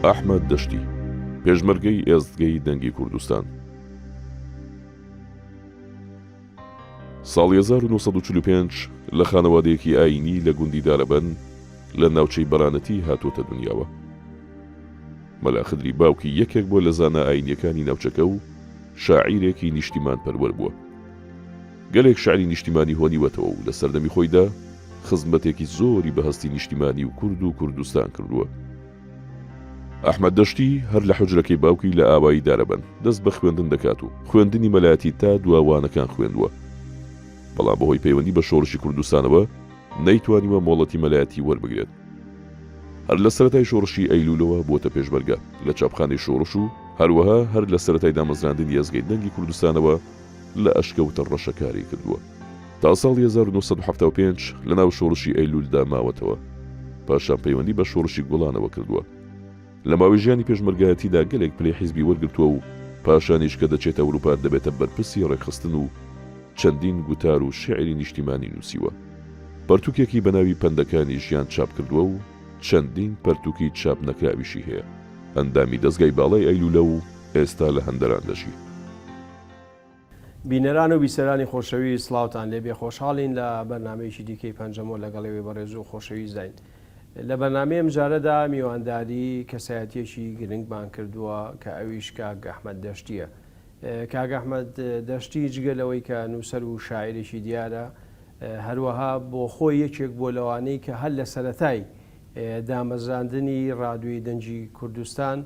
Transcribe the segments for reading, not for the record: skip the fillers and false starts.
ئەحمەد دەشتی، پێشمەرگەی ئێزگەی دەنگی کوردستان. ساڵی 1945 لە خانەوادەیەکی ئاینی لە گوندی دارەبەن لە ناوچەی بەرانەتی هاتوۆتە دنیاوە. مەلا خدری باوکی یەکێک بۆ لە زانە ئاینیەکانی ناوچەکە و شاعیرێکی نیشتیمان پەروەر بووە. گەلێک شاعری نیشتیمانی هۆنیوەتەوە و لە سەردەمی خۆیدا خزمەتێکی زۆری بەهەستی نیشتیمانی و کورد و کوردستان کردووە. ئەحمەد دەشتی هەر لە حوجرەکەی باوکی لە ئاوایی دارەبەن دەست بە خوێندن دەکات و خوێندنی مەلایەتی تا دواوانەکان خوێندووە، بەڵام بەهۆی پەیوەندی بە شۆڕشی کوردستانەوە نەیتوانیوە مۆڵەتی مەلایەتی وەربگرێت. هەر لە سەرەتای شۆڕشی ئەیلولەوە بۆتە پێشمەرگە لە چاپخانەی شۆڕش و هەروەها هەر لە سەرەتای دامەزراندنی ئێزگەی دەنگی کوردستانەوە لە ئەشکەوتە ڕەشەکاری کردووە. تا ساڵی 1975 لە ناو شۆڕشی ئەیلولدا ماوەتەوە، پاشان پەیوەندی بە شۆڕشی گوڵانەوە کردووە. لە ماوەی ژیانی پێشمەرگایەتیدا گەلێک پلەی حیزبی وەرگرتووە و پاشانیش کە دەچێتە ئەوروپا دەبێتە بەرپرسی ڕێکخستن و چەندین گوتار و شێعری نیشتیمانی نووسیوە. پەرتووکێکی بەناوی پەندەکانی ژیان چاپ کردووە و چەندین پەرتووکی چاپ نەکراویشی هەیە. ئەندامی دەستگای باڵای ئەیلولە و ئێستا لە هەندەران دەژی. بینەران و بیسەرانی خۆشەوی سڵاوتان لێبێ، خۆشحاڵین لە بەرنامەیەکی دیکەی پەنجەمۆ لەگەڵێوێ بەڕێز و خۆشەویست داین. لە بەرنامەیەم جارەدا میوانداری کەسایەتیەکی گرنگمان کردووە کە ئەویش کاک ئەحمەد دەشتیە. کاک ئەحمەد دەشتی جگەلەوەی کە نووسەر و شاعیرێکی دیارە، هەروەها بۆ خۆی یەکێک بۆ لەوانەی کە هەر لە سەرەتای دامەزراندنی ڕادیۆی دەنگی کوردستان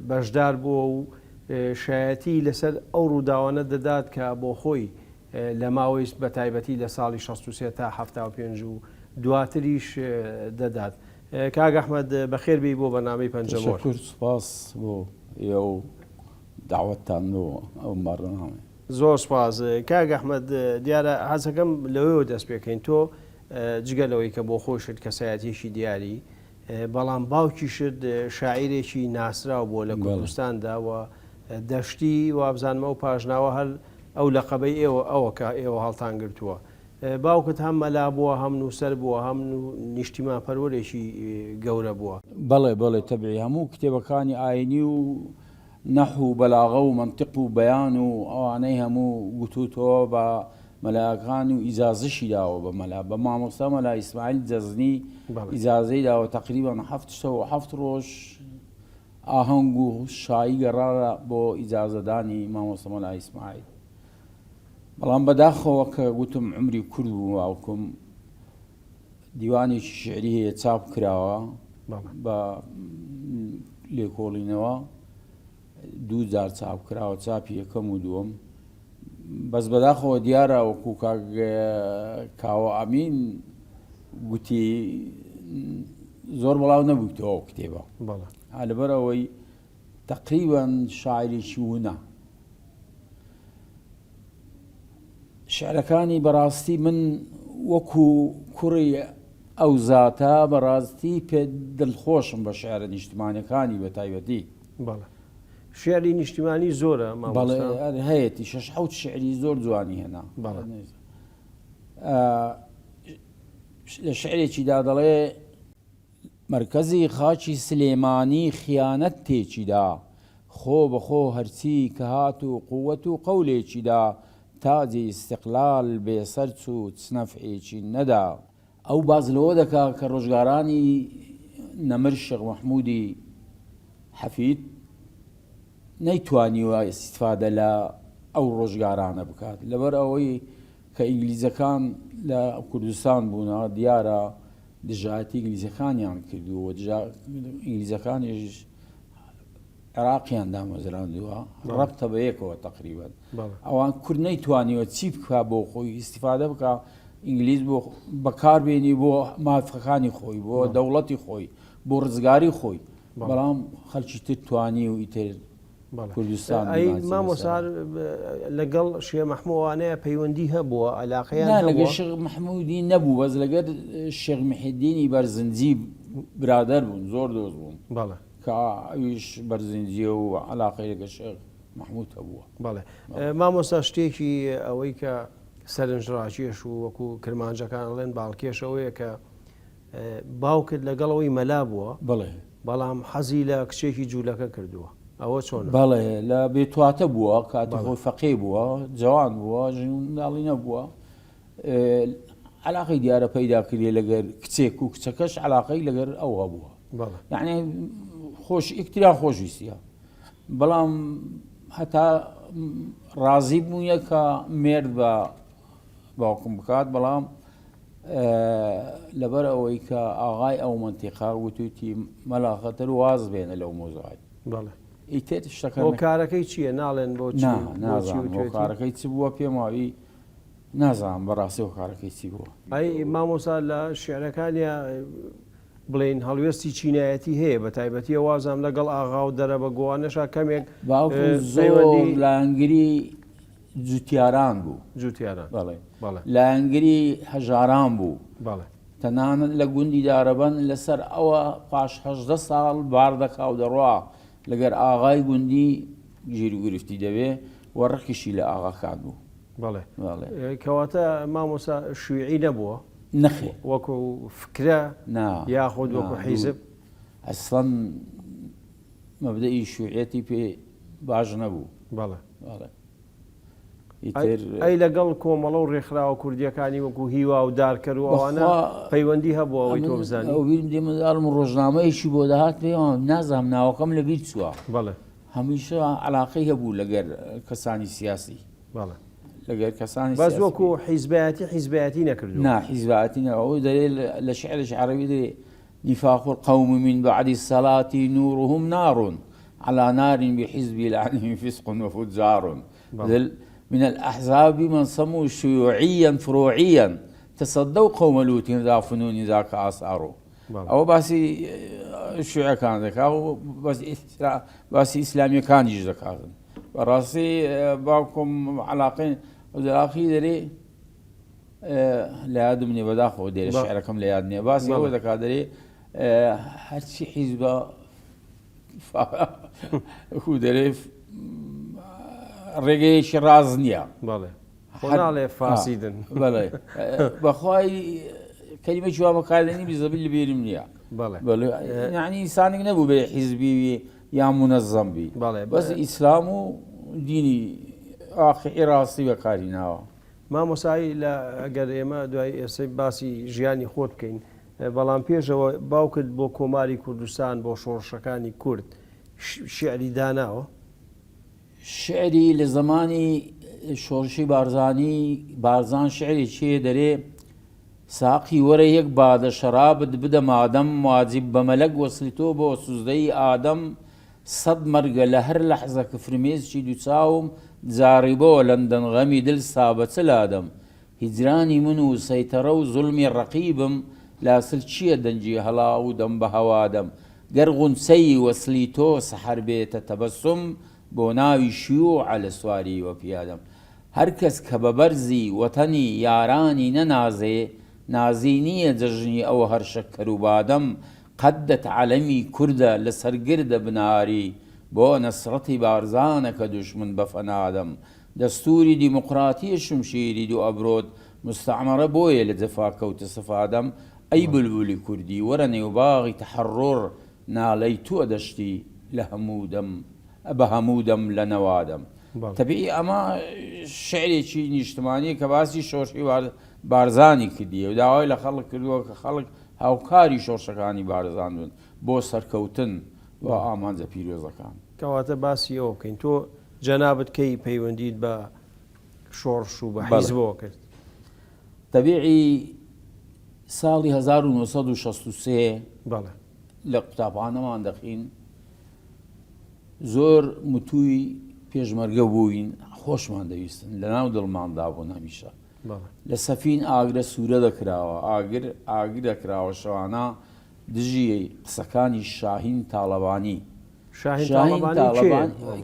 بەشدار بووە و شایەتی لەسەر ئەو ڕووداوانە دەدات کە بۆ خۆی لە ماوەی بە تایبەتی لە ساڵی 63 تا 75 و دواتریش دەدات. کاک ئەحمەد بەخێر بی بۆ بەرنامەی پەنجەمۆ. سپاس بۆ ئێوە داوەتتان بۆ ئەو بەرنامە. زۆر سپاس. کاک ئەحمەد دیارە حەزەکەم لەوەوە دەست پێکەین، تۆ جگەلەوەی کە بۆ خۆشت کەسایەتیەکی دیاری، بەڵام باوکیشت شاعیرێکی ناسراو بۆ لە کوردستاندا و دەشتی وابزانمە و پاژناوە هەر ئەو لەقەبەی ئێوە ئەوە کە ئێوە هەڵتان گرتووە. باوکت هەم مەلا بووە، هەم نووسەر بووە، هەم نیشتیمان پەروەرێکی گەورە بووە. بەڵێ تەبعی هەموو کتێبەکانی ئاینی و نەحو و بەلاغە و منطق و بەیان و ئەوانەی هەموو گوتوتەوە بە مەلایەکان و ئیجازەشی داوە بە مەلا، بە مامۆستا مەلا ئیسماعیل جەزنی ئیجازەی داوە تەقریباً 7 ڕۆژ ئاهەنگ و شایی گەڕارە بۆ ئیجازەدانی مامۆستا مەلا ئیسماعیل. بەڵام بەداخەوە کە گوتم عمری کورد بوو باوکم، دیوانێکی شعری هەیە چاپ کراوە بە لێکۆڵینەوە، 2 جار چاپ کراوە، چاپی یەکەم و دووەم. بەس بەداخەوە دیارە وەکو کاوە ئەمین گوتی زۆر بەڵاو نەبوویتەوە کتێبە، لەبەر ئەوەی تەقریباً شاعیرێکی وونە. شعرەکانی بەڕاستی من وەکو کوڕی ئەو زاتە بەڕاستی پێ دڵخۆشم بە شعرە نیشتیمانیەکانی بە تایبەتی. شعری نیشتیمانی زۆرە هەیەی 6 شعری زۆر جوانی هێنا. لە شعرێکیدا دەڵێ مرکزی خاچی سلێمانی خیانەت تێکیدا، خۆ بەخۆ هەرچی کە هات و قووەت و قەولێکیدا، تاجی استقلال بێسەر چوو چنەفعێکی نەدا. ئەو باز لەوە دەکا کە ڕۆژگارانی نەمر شێخ مەحموودی حەفید نەیتوانیوە ئیستیفادە لە ئەو ڕۆژگارانە بکات، لەبەر ئەوەی کە ئینگلیزەکان لە کوردستان بوونە دیارە دژایەتی ئینگلیزەکانیان کردووە، ئینگلیزەکانیش عێراقیان دامەزراندووە، ڕەبتە بە یەکەوە تەقریبەن. ئەوان کورد نەیتوانیوە چی بکە بۆ خۆی ئیستیفادە بکە، ئینگلیز بۆ بەکاربێنی بۆ مافەکانی خۆی، بۆ دەوڵەتی خۆی، بۆ ڕزگاری خۆی، بەڵام خەڵکی تر توانی و ئیتر کوردستان. مامۆستا لەگەڵ شێخ مەحموودوانەیە پەیوەندی هەبووە، عەلاقەیان لەگەڵ شێخ مەحموودی نەبوو، بەس لەگەڵ شێخ محیدینی بەرزنجی برادەر بوون، زۆر دۆست بوون کە ئەویش بەرزنجیە و عەلاقەی لەگەڵ شێخ محموود هەبووە. بەڵێ مامۆستا شتێکی ئەوەی کە سەرنجڕاکێش و وەکو کرمانجەکان ئەڵێن باڵکێشەوەیە کە باوکت لەگەڵەوەی مەلا بووە، بەڵام حەزی لە کچێکی جوولەکە کردووە ئەوە چۆن بەڵێ لە بێتواتە بووە کاتی خۆی فەقێ بووە جوان بووە ژناڵی نەبووە علاقەی دیارە پەیدا کردێ لەگەر کچێک و کچەکەش علاقەی لەگەر ئەوە بووە یعنی خۆش ئیکترا خۆشویستیە بەڵام هەتا ڕازی بوویە کە مێرد بە باوکم بکات بەڵام لەبەر ئەوەی کە ئاغای ئەو منتیقا وتوتی مەلاخەتر واز بێنە لەو مۆزوعی ئیتر شتەکە بۆ کارەکەی چییە ناڵێن بۆ نازانم بۆ کارەکەی چ بووە پێم وابی نازانم بەڕاستی و کارەکەی چی بووە ئەی مامۆسا لە شعرەکانیە بڵێن هەڵوێستی چینایەتی هەیە بە تایبەتیە وازام لەگەڵ ئاغا و دەرە بە گووانەشا کەمێک زۆر لانگری جوتیاران بوو جوتیاران بەڵێ لانگری هەژاران بوو تەنانەت لە گوندی دارەبەن لەسەر ئەوە پاش 18 ساڵ باردەکا و دەڕوا لەگەر ئاغای گوندی گیری گرفتی دەبێ وەڕقیشی لە ئاغاکان بوو بەڵێ کەواتە مامۆسا شوێعی نەبووە نەخێ وەکو فکرە یاخود وەکو حیزب ئەسڵەن مەبدەئی شوێعەتی پێ باش نەبوو بەڵێ ئەی لەگەڵ کۆمەڵە و ڕێکخراوە کوردیەکانی وەکو هیوا و دارکەر و ئەوانە پەیوەندی هەبووە ئەوەی تۆ بزانانی ئەو بیرم دێمەدارم ڕۆژنامەیەکی بۆ داهات پێ نازانم ناوەکەم لەبیر چووە بەڵێ هەمیشە علاقەی هەبوو لەگەر کەسانی سیاسی بەڵێ لەگەر کەسانی بەس وەکو حیزبەتی نەکردو حیزبەتی ئەوەی دەرێ لە شعرش عەرەبی دەرێ نفاق القوم من بعد الصلاة نورهم نار على نار بحزب لعنهم فسق وفجار من الأحزاب من صموا شيوعيا فروعيا تصدوا قوم لوط ذا فنون ذاك آثاره أو باسي الشيوعية كان ذاك أو باسي إسلامي كان يجي ذاك براسي باكم علاقين وذاخي دري لا يدمني بداخل ودير الشعر كم لا يدني باسي هو ذاك دري هالشي حزب هو دري ڕێگەیەکی ڕاز نییە بەڵێ خۆناڵێ فاسیدن بەڵێ بەخوای کەلیمە جووا بەکاردێنی بیزەبی لە بێرم نییە بەڵێ یعنی ئینسانێک نەبوو بێ حیزبی یان منەزەم بی بەس ئیسلام و دینی ئاخی ڕاستی بەکاری ناوە مامۆسایی لە ئەگەر ئێمە دوای ئێسەی باسی ژیانی خۆت بکەین بەڵام پێشەوە باوکت بۆ کۆماری کوردستان بۆ شۆڕشەکانی کورد شعری داناوە شعری لە زمانی شۆڕشی بارزان شعری چیە دەرێ ساقی وەرە یەک بادە شەرابت بدە مادەم واجب بە مەلەک وەسلی تۆ بۆ سوزدەی ئادەم سەد مەرگە لە هەر لەحزە کە فرمێزی دووچاوم جاڕیبەوە لەندەن غەمی دل سابەچە لادەم هیجرانی من و سەیتەرە و زولمی ڕەقیبم لاسل چییە دەنجی هەڵا و دەم بە هەوادەم گەر غونچەی وەسلی تۆ سەحەر بێتە تەبەسم بۆ ناوی شیوع لە سواری وە پیادەم هەر کەس کە بە بەرزی وەتەنی یارانی نەنازێ نازی نییە جەژنی ئەو هەر شەکەر و بادەم قەدت عەلەمی کوردە لە سەرگردە بناری بۆ نەسرەتی بارزانە کە دوشمن بە فەنادەم دەستوری دیموقراتی شمشیری دوو ئەبرۆت مستعمەرە بۆیە لە جەفا کەوتە سەفادەم ئەی بولبولی کوردی وەرە نێوباغی تەحەڕڕ ناڵەی تۆ دەشتی لە هەموودەم بە هەموودەم لە نەوادەم تەبیعی ئەمە شعرێکی نیشتمانی کە باسی شۆڕشی بارزانی کردیە و داوای لە خەڵک کردووە کە خەڵک هاوکاری شۆڕشەکانی بارزان بن بۆ سەرکەوتن بۆ ئامانجە پیرۆزەکان کەواتە باسی ئەوە بکەین تۆ جەنابەت کەی پەیوەندیت بە شۆڕش و بە حیزبەوە کرد تەبیعی ساڵی 1963 بەڵێ لە قوتابخانەمان دەخین زۆر متووی پێشمەرگە بووین خۆشمان دەویستن لە ناو دڵماندا بوون هەمیشە لە سەفین ئاگرە سوورە دەکراوە ئاگر دەکراوە شەوانە دژی قسەکانی شاهین تاڵەبانی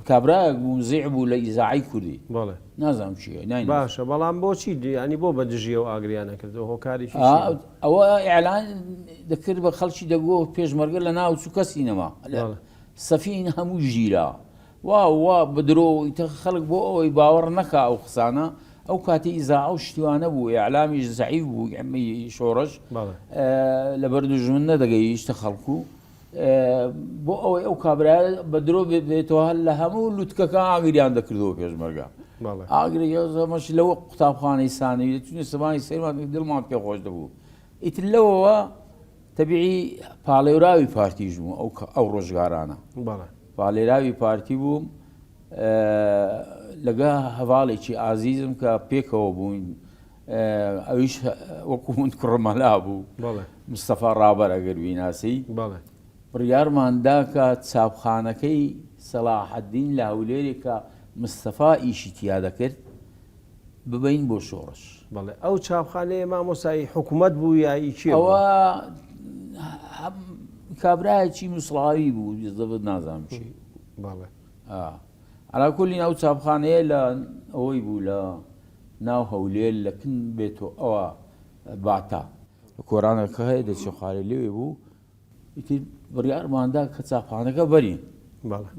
کابراەک بوو زیع بوو لە ئیزاعی کوردی نازانم چیە باشە بەڵام بۆچی ینی بۆ بە دژیە و ئاگریانە کردەوە هۆکاریشی ئەوە ئیعلان دەکرد بە خەڵکی دەگۆ پێشمەرگە لە ناو چوو کەسی نەما سەفین هەموو ژیرا وا بدرۆ خەڵک بۆ ئەوەی باوەڕ نەکا ئەو قسانە ئەو کاتی ئیزاع و شتیوانە بوو ئیعلامیش زەعیف بوو ئەمەی شۆڕش لە بەردوژمن نەدەگەیشتە خەڵکو بۆ ئەوەی ئەو کابرایە بە درۆ بێتەوە هەر لە هەموو لوتکەکان ئاگریان دەکردەوە پێشمەرگە ئاگرێمەش لەوە قوتابخانەی سانەوی دەچونێ سەبانی سەرمان دڵمان پێ خۆش دەبوو ئیتر لەوەوە تەبیعی پاڵێوراوی پارتیژ بوو ئەو ڕۆژگارانە پاڵێراوی پارتی بووم لەگە هەواڵێکی ئازیزم کە پێکەوە بووین ئەویش وەکو هوند کوڕمەلا بوو مستەفا ڕابەر ئەگەر بیناسی بڕیارماندا کە چاپخانەکەی سەلاحەدین لە هەولێرێک کە مستەفا ئیشی تیا دەکرد ببین بۆ شۆڕش ئەو چاپخانەیە مامۆسایی حکوومەت بوو یایی چی ئەوە کابرایەکی موسڵاوی بوو زەبت نازانم چی عەلاکولی ئەو چاپخانەیە لە ئەوەی بوو لە ناو هەولێر لە کن بێتەوە ئەوە باتا کۆرانەکە هەیە دەچێ خوارێ لێوێ بوو ئیتر بڕیارماندا کە چاپخانەکە بەرین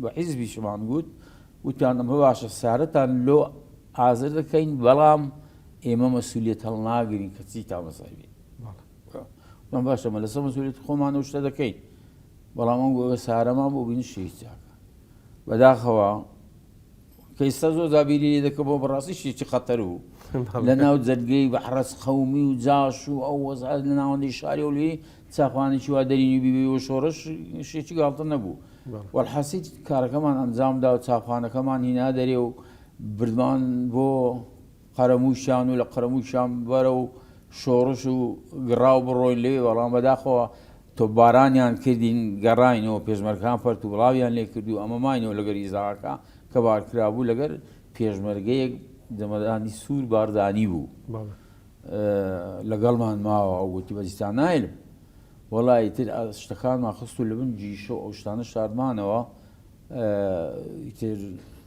بە حیزبی شمان گوت وتیان ئەمە باشە سارەتان لۆ حازر دەکەین بەڵام ئێمە مەسئولیەت هەڵناگرین کە چی تا مەسای بێت باشە مە لەسەر مەسئولیەت خۆمان شتە دەکەین بەڵام ئەم گۆگە سارەمان بۆ بینی شێت چاکە بەداخەوە کە ئێستا زۆر زابیری لێ دەکە بۆ بەڕاستی شێکی خەتەر بوو لە ناو جەرگەی بەحرەس خەومی و جاش و ئەو وەزعات لە ناوەندەی شاری و لێ چاپخانێکی وا دەرینی بیبێ و شۆڕش شێکی گاڵتە نەبوو وەڵحاسی کارەکەمان ئەنجامدا و چاپخانەکەمان هینا دەرێ و بردمان بۆ قەرەمووشیان و لە قەرەمووشیان بەرە و شۆڕش و گڕاو بڕۆین لێ بەڵام بەداخەوە تۆپبارانیان کردین گەڕاینەوە پێشمەرگەکان پەرت و بڵاویان لێ کردو ئەمە ماینەوە لەگەر ئیزاغاکە کە بارکرابوو لەگەر پێشمەرگەیەک دەمەدانی سوور باردانی بوو لەگەڵمان ماوە ئەو گوتی بەزیستان نایلم وەڵی تر شتەکانمان خست و لە بن جیشە ئەو شتانە شاردمانەوە ئیتر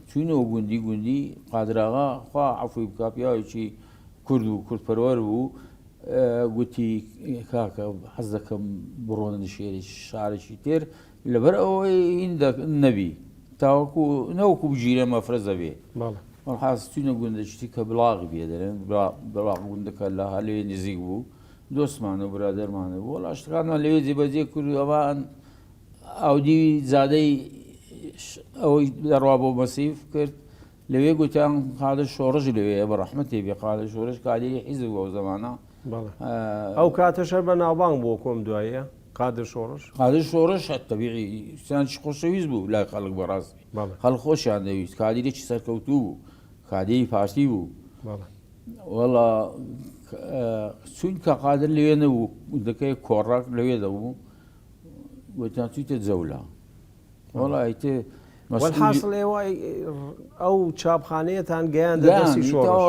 چوینەوە گوندی گوندی قادراغا خوا عەفوی بکا پیاوێکی کورد و کوردپەروەر بوو گوتی کاکە حەز دەکەم بڕۆنە شێری شارێکی تر لەبەر ئەوەی هین نەبی تاوەکو نەوەکو بگیرە مەفرەزە بێ وەڵحاس چوینە گوندەشتی کە بڵاغی بێ دەرێن بڵاغ گوندەکە لە هەلوێ نزیک بوو دۆستمانە و برادەرمانە بوو وەڵا شتەکانمان لەوێ جێبەجێ کرد و ئەوان ئاودی زادەی ئەوەی دەڕوا بۆ مەسیف کرد لەوێ گوتیان قادر شۆڕژ لەوەیە بە ڕەحمەتی بێ قادر شۆڕش کادری حیزب بۆ زەمانە ئەو کاتەشەر بە ناوبانگ بۆ کۆم دوایە قادر شۆڕش تەبیعی سیانشی خۆشەویست بوو لای خەڵک بەڕاستی خەڵک خۆشیان دەویست کادرێکی سەرکەوتوو بوو کادری پارتی بوو وەڵا چونکە قادر لەوێ نەبوو دەکەی کۆڕاک لەوێ دەبوو گوتیان چوویتە جەولا وەڵی تێ والحاصل ئەو چاپخانەیەتان گەیان دەستی شۆڕش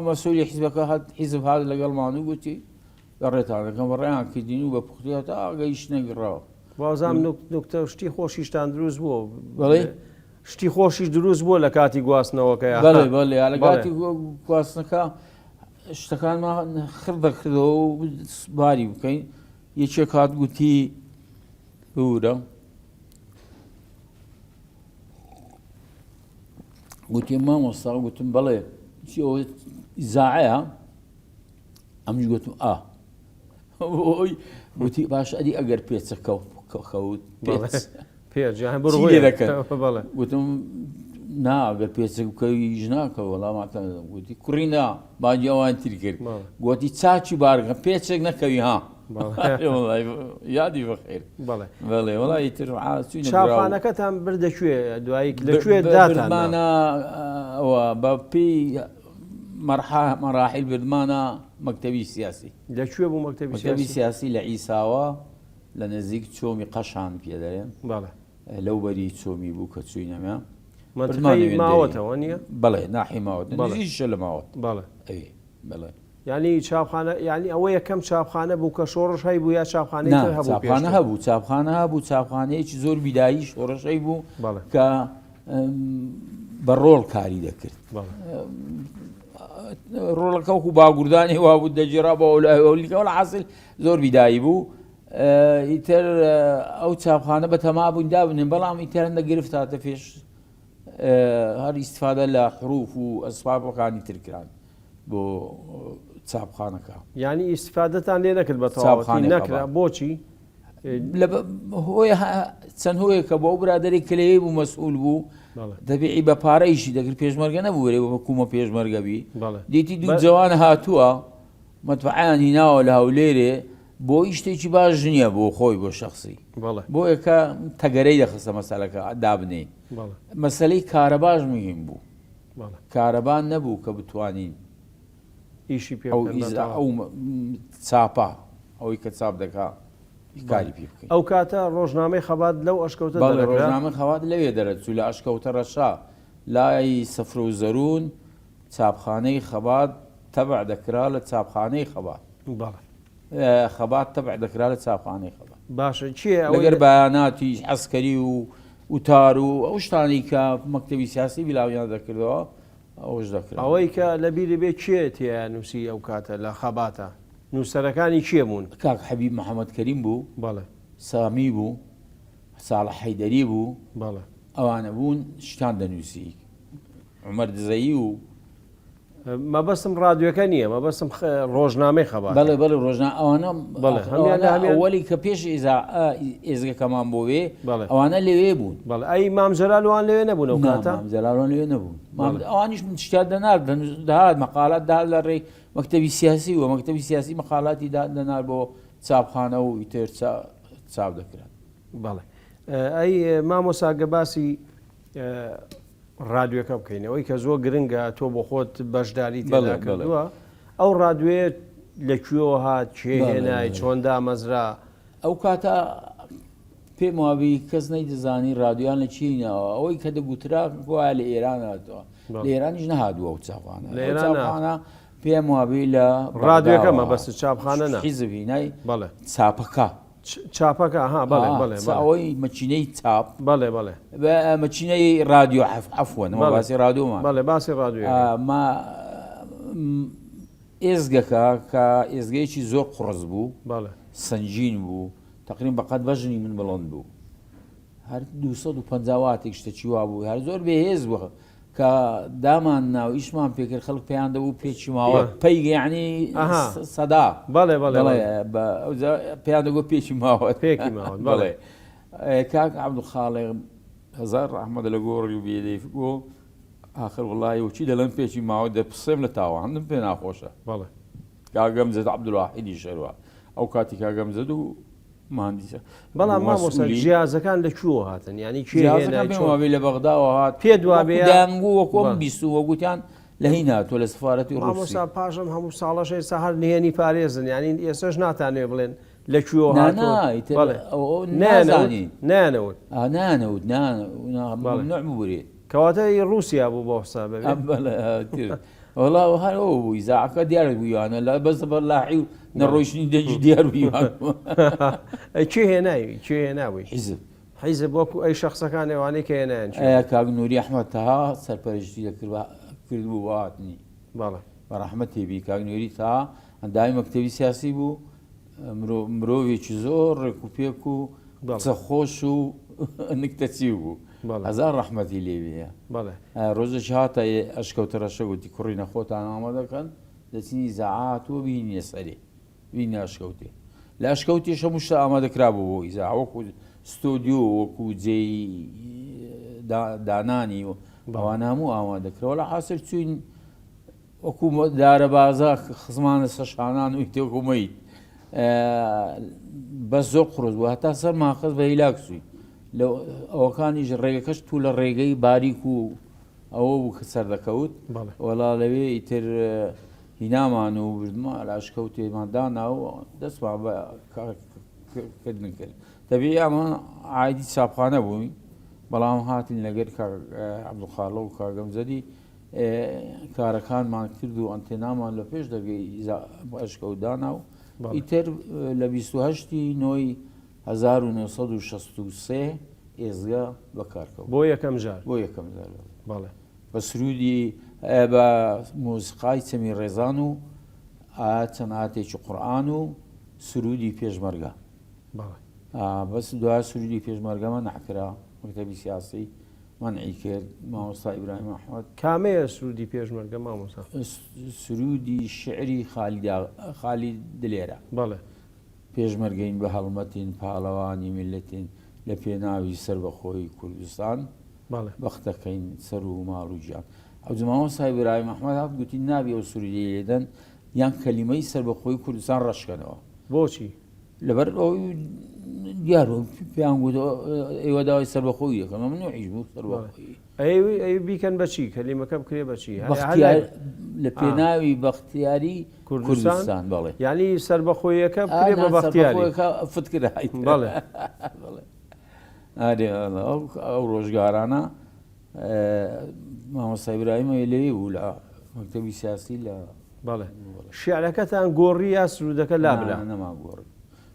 مەسئولی حیزبەکە هات حیزب هات لەگەڵمان و گوتی گەڕێتان دەکەم بەڕێیان کردین و بە پوختیات ئاگەیش نەگڕاوە وازام نوکتە شتی خۆشیشتان دروست بووە شتی خۆشیش دروست بووە لە کاتی گواستنەوەکە بەڵێ لە کاتی گواستنەکە شتەکانمان خڕ دەکردەوە و باری بکەین یەکێک هات گوتی بورە گوتی مامۆستا گوتم بەڵێ ئیزاعەیە ئەمش گوتم گوتی باش ئەدی ئەگەر پێچە خەوت گوتم نا ئەگەر پێچە بکەوی ژناکە وەڵاماتە گوتی کوڕینا باجی ئەوان تر کرد گوتی چاچی بارگە پێچێک نەکەوی ها یادی بەخێر بەڵێ وەڵی تر چاپخانەکەتان بردەکوێ دوایی لەکوێ داتانمانە ئەوە بە پێی مەراحیل بردمانە مەکتەبی سیاسی لەکوێ بوو مەکتەبی سیاسی لە عیساوە لە نزیک چۆمی قەشان پێ دەرێن لەو بەری چۆمی بوو کە چوینەمە ماوەتەوە نییە بەڵێ ناحی ماوەت نزیکشە لە ماوەت بەڵێ ینی چاپخانە ینی ئەوە یەکەم چاپخانە بوو کە شۆڕش هەی بوو یا چاپخانەی چاپخانە هەبوو چاپخانەیەکی زۆر بیدایی شۆڕشەی بوو کە بە ڕۆڵ کاری دەکرد ڕۆڵەکە وەکو باگوردانی وا بوو دەگیرا بە ئەولیکەوە لە حاصل زۆر بیدایی بوو ئیتر ئەو چاپخانە بە تەما بوون دابنێن بەڵام ئیترەندە گرفتاتە پێش هەر ئیستفادە لە حروف و ئەسبابەکانی ترکران بۆ چاپخانەکە ینی ئیسفادەتان لێ نەکرد بە تەواوەتی نەکرا بۆچی هۆی چەند هۆیە کە بۆ برادری کلەیە بوو مەسئول بوو دەبیعی بە پارەیشی دەگرت پێشمەرگە نەبوو وەرێ بەکومە پێشمەرگەبی دیتی دوو جوان هاتووە مەتبعیان هیناوە لە هەولێرێ بۆ شتێکی باش نییە بۆ خۆی بۆ شخصی بۆ یەکە تەگەرەی دەخستە مەسەلەکە دابنێ مەسلەی کارەباش مهم بوو کارەبان نەبوو کە بتوانین ئیشی پێ ئەو چاپە ئەوەی کە چاپ دەکا کاری پێ بکەین ئەو کاتە ڕۆژنامەی خەبات لەو ئەشکەوتە ڕۆژنامە خەوات لەوێ دەرەچوو لە ئەشکەوتە ڕەشا لای سەفر و زەروون چاپخانەی خەبات تەبع دەکرا لە چاپخانەی خەبات خەبات تەبع دەکرا لە چاپخانەی خەبات باشە چییە لەگەر بەیاناتی عەسکەری و وتار و ئەو شتانی کە مەکتەبی سیاسی بلاویان دەکردەوە ئەوش دەکرا ئەوەی کە لە بیری بێ چیە تیا نووسی ئەو کاتە لە خەباتە نووسەرەکانی چیە بوون کاک حەبیب محەممەد کەریم بوو سامی بوو ساڵح حەیدەری بوو ئەوانە بوون شتان دەنووسی عومەر دزەیی و مەبەستم ڕادیۆکە نییە مەبەستم ڕۆژنامەی خەبات بەڵێ بەڵێ ڕۆژنا ئەوانە ئەوەلی کە پێش ئێزگەکەمان بۆ وێ ئەوانە لەوێ بوون بەڵێ ئەی مام جەلالوان لەوێ نەبوون ئەو کاتە جەلالوان لەوێ نەبوون ئەوانیش شتیان دەنار دەهات مەقالات دا لە ڕێی مەکتەبی سیاسی و مەکتەبی سیاسی مەقالاتی دەنار بۆ چاپخانە و ئیتر چاپ دەکرات بەڵێ ئەی مامۆساگە باسی ڕادیۆکە بکەینەوەی کە زۆر گرنگە تۆ بۆ خۆت بەشداری تێدا کردووە ئەو ڕادوێ لەکوێوە هات چێهێنای چۆن دامەزرا ئەو کاتە پێم وابی کەس نەیدەزانی ڕادیۆیان لە چینەوە ئەوەی کە دەگوترا وایە لە ئێران هاتەوە لە ئێرانیش نەهادووە ئەو چاپخانە لە ئێرانە پێم وابی لە ڕادیۆکە مەبەست چاپخانە نە حیزبینای بەڵێ چاپەکە چاپەکە ها بەڵێ بەڵێ ئەوەی مەچینەی چاپ بەڵێ بەڵێ مەچینەی رادیۆ عەفوەن باسی رادیۆمان بەڵێ باسی ڕادیۆ ما ئێزگەکە کە ئێزگەیەکی زۆر قوڕس بوو سنجین بوو تقریبا بەقەد بەژنی من بڵند بوو هەر 250 واتێک شتێکی وا بوو هەر زۆر بێهێز بووە کە دامان ناو ئیشمان پێکرد خەڵک پێیان دەبوو پێچی ماوە پەیگە یعنی سەدا بەڵێ بەڵێ پێیان دەگوت پێچی ماوە پێکی ماوە بەڵێ کاک عەبدولخاڵق هەزار ڕەحمەت لە گۆڕی و بێدەی بۆ آخر وڵای وچی دەڵێن پێچی ماوە دەپسێم لە تاوانم پێ ناخۆشە بەڵێ کاگەم زەد عەبدولواحیدی شەروە ئەو کاتی کاگەم زەد و مهندسە بەڵام مامۆستا جیازەکان لەکوێوە هاتن ینی کێوابێ لە بەغداوە هات پێ دوابێ دەنگبوو وەکۆم بیست و وەگوتیان لە هی ناتۆ لە سفارەتی مامۆستا پاشم هەموو ساڵەشەی سەهەر نهێنی پارێزن ینی ئێستش ناتانێ بڵێن لەکوێوە نازانی نانەوت نانەوت نوع ببورێت کەواتە رووسیا بوو بۆ حساب وڵا هەر ئەو بوو ئیزاعەکە دیارە بوویانە لە بەس بەر لاحی و نەڕۆیشتنی دەنج دیار بوویان چێ هێناوی چێ هێناوی حیزب وەکو ئەی شەخصەکان ئێوانەی کە هێنایان کاک نووری ئەحمەد تەها سەرپەرشتی کرد بوو هاتنی بەڵێ بەڕەحمەت تێبی کاک نووری تەها ئەندامی مەکتەبی سیاسی بوو مرۆڤێکی زۆر ڕێک و پێک و قسەخۆش و نکتەچی بوو هەزار ڕەحمەتی لێبێ ڕۆژێک هاتە ئەشکەوتە ڕەشە گوتی کوڕینە خۆتان ئامادەکەن دەچنی زەعات و بینیە سەرێ بینە ئەشکەوتێ لە ئەشکەوتیش هەموو شتە ئامادەکرا بوو بۆ ئیزاع وەکو ستۆدیۆ وەکو جێی دانانی و ئەوانە هەموو ئامادەکرەوە لە حاسر چوین وەکو دارە بازا خزمانە سەشانان و تێکومەیت بەس زۆر قڕز بوو هەتا سەر ماخەز بە هیلاکسوی لە ئەوەکانیش ڕێگەکەش تو لە ڕێگەی باریک و ئەوە بوو کە سەردەکەوت وەڵا لەوێ ئیتر هینامان و بردما لە ئەشکەوتێماندانا و دەستمان بەکردن کرد دەبێ ئەمە عایدی چاپخانە بووین بەڵام هاتین لەگەر عەبدولخاڵق و کاگەمزەدی کارەکانمان کرد و ئەنتێنامان لە پێش دەرگەی ئەشکەوتدانا و ئیتر لە 28 نۆی 1963 ئێزگا بەکارکەوت بۆ یەکەم جار بەڵێ بە سرودی بە مۆسیقای چەمی ڕێزان و چەند ئاتێکی قورئان و سرودی پێشمەرگە بەس دوای سرودی پێشمەرگەمە نەحکرا مەکتەبی سیاسی منعی کرد مامۆستا ئیبراهیم ئەحمەد کامەیە سرودی پێشمەرگە مامۆستا سرودی شعری خالی دلێرە بەڵێ پێشمەرگەین بە هەڵمەتین پاڵەوانی میلەتین لە پێناوی سربەخۆی کوردستان بەڵێ بەختەکەین سەر و ماڵ و گیان ئەو جماوە سای برای مححمد هات گوتی نابی ئەو سووری لێدەن یان کەلیمەی سربەخۆی کوردستان ڕەشکەنەوە بۆچی لەبەر ئەو دیار پێیان گوت ئێوە داوای سربەخۆی یەکەم من نوعیش بوو سەربەخۆی ئەی بیکەن بەچی کەلیمەکە بکرێ بەچی لە پێناوی بەختیاری کوردستان بەڵێ ینی سربەخۆیەکە بکرێ بە بەختیاری فتکرایت بەڵێ ئەو ڕۆژگارانە مامۆستا ئیبراهیم لەوێ بوو لە مەکتەبی سیاسی لە بەڵێ شیعرەکەتان گۆڕی یا سرودەکە لابرا نەما گۆڕی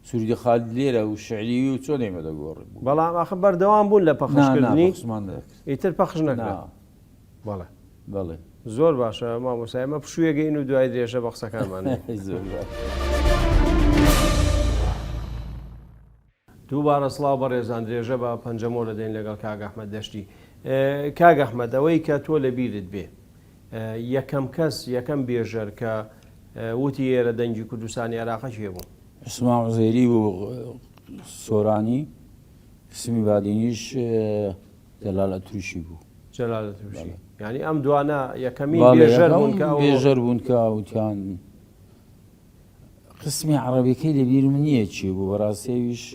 سووری خالد لێرە و شعری و چۆن ئێمەدە گۆڕی بەڵام ئاخە بەردەوام بوون لە پەخشکردنی دەکرد ئیتر پەخش نەکرا بەڵێ بەڵێ زۆر باشە مامۆستا ئێمە پشوویەگەین و دوای درێژە بە قسەکانمان زۆر دووبارە سڵاو بە ڕێزان درێژە بە پەنجەمۆ لە دەین لەگەڵ کاگ ئەحمەد دەشتی کاگ ئەحمەد ئەوەی کە تۆ لە بیرت بێ یەکەم کەس یەکەم بێژەر کە وتی ئێرە دەنگی کوردستانی عێراقە چێ بوو عوسمان عوزێری بوو سۆرانی سمی بادینیش جەلالە تووشی بوو جەلالە تووشی ینی ئەم دوانە یەکەمی بێژەر بوون کە بێژەر بوون کە وتیان قسمی عەرەبیەکەی لەبیر من نییە چی بوو بەڕاستیەویش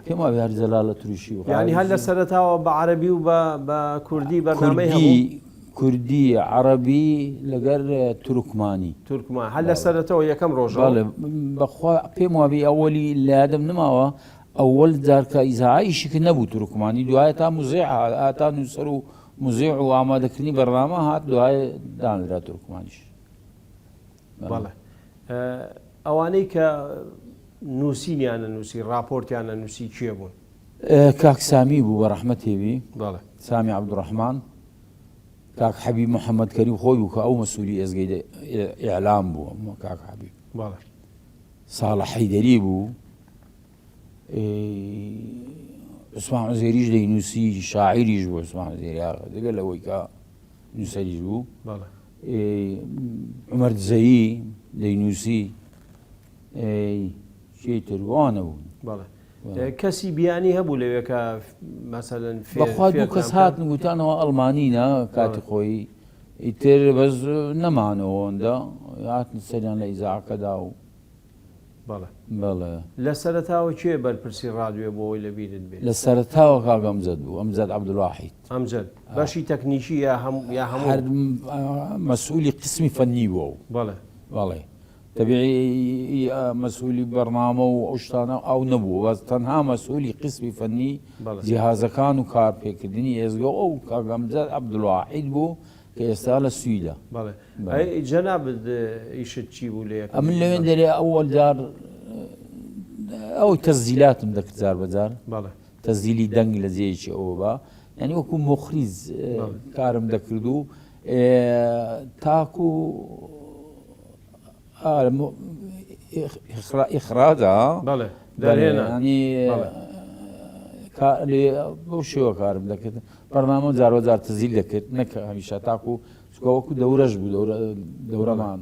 پێم وایە هەر جەلالە تووشی بوو ینی هەر لە سەرەتاوە بە عەرەبی و بە کوردی بەرنامەی هەبوو کوردی عەرەبی لەگەر تورکمانی تورکمان هەر لە سەرەتەوە یەکەم ڕۆژ بەخوا پێم وابی ئەوەلی لە یادم نماوە ئەوەل جارکە ئیزاعایشی کرد نەبوو تورکمانی دوایە تا موزێع ئاتا نووسەر و موزێع و ئامادەکردنی بەرنامە هات دوایە دانرا تورکمانیش بەڵێ ئەوانەی کە نووسینیانە نووسی راپۆرتیانە نووسی کێ بوون کاک سامی بوو بە ڕەحمەتێوی بەڵێ سامی عەبدوڕەحمان کاک حەبیب محەممەد کەریم خۆی بوو کە ئەو مەسئولی ئێزگەی ئیعلام بوو کاک حەبیب بەڵێ ساڵح حەیدەری بوو عوسمان عوزێریش دەینووسی شاعیریش بوو عوسمان عوزێری دەگەل لەوەی کە نووسەریش بوو بەڵێ عومەر دزەیی دەینووسی شێی تروانە بوون بەڵێ کەسی بیانی هەبوو لەوێ کە مەسەلەن بەخوا دوو کەس هاتن گوتانەوە ئەڵمانینە کاتی خۆی ئیتر بەس نەمانەوەندا هاتن سەریان لە ئیزاعەکەدا و بەڵێ بەڵێ لە سەرەتاوە کێ بەرپرسی ڕادیۆ بۆ ئەوی لە بیرت بێت لە سەرەتاوە کاک ئەمجەد بوو ئەمجەد عەبدوڵواحید ئەمجەد بەشی تەکنیکی یا هەموو هەر مەسئولی قسمی فەنی بووە بەڵێ بەڵێ تەبیعی مەسئولی بەرنامە و ئەو شتانە ئەو نەبوو بەس تەنها مەسئولی قسمی فەنی جیهازەکان و کارپێکردنی ئێزگە ئەو کاک ئەمجەد عەبدوڵواحید بوو کە ئێستا لە سویدە بەڵێ جەنابەت ئیشت چی بوو لێ من لەوێن دەرێ ئەوەل جار ئەو تەزیلاتم دەکرد جار بەجار بەڵێ تەزیلی دەنگ لە جێیەکی ئەوە بە ینی وەکو مخریز کارم دەکرد و تاکو ئیخراجە بەڵێ دەرهێنا بۆ شێوە کارم دەکرد بەرنامە جارۆجار تەزیل دەکرد نەکە هەمیشە تاکو وەکو دەورەش بوو دەورەمان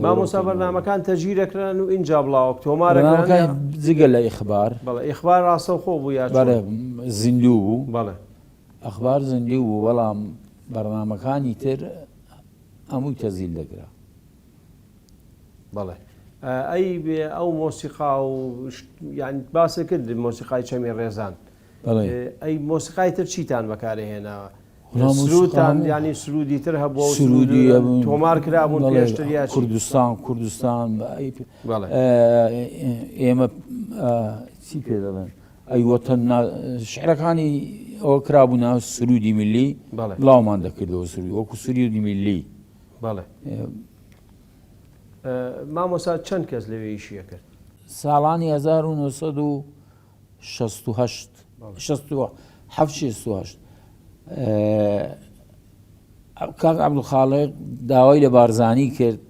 مامۆستا بەرنامەکان تەجیرەکران و ئینجا بڵاوە تۆمارەکان جگە لە ئیخبار بەڵێ ئیخبار ڕاستەوخۆ بوو یا زیندوو بوو بەڵێ ئەخبار زیندوو بوو بەڵام بەرنامەکانی تر هەمووی تەزیل دەکرا بەڵێ ئەی ئەو مۆسیقا و یان باسە کرد مۆسیقای چەمی ڕێزان ئەی مۆسیقای تر چیتان بەکارهێناوە سرودتان ینی سرودی تر هەبوو سرودی تۆمار کرابوون پێشتر یا کوردستان ئێمە چی پێ دەڵێن ئەی وەتەن شعرەکانی ئەوە کرابوونا سرودی میلی بڵاومان دەکردەوە سرودی وەکو سرودی میلی بەڵێ مامۆستا چەند کەس لەوێ ئیشیە کرد ساڵانی 1968 کاک عەبدولخاڵق داوای لە بارزانی کرد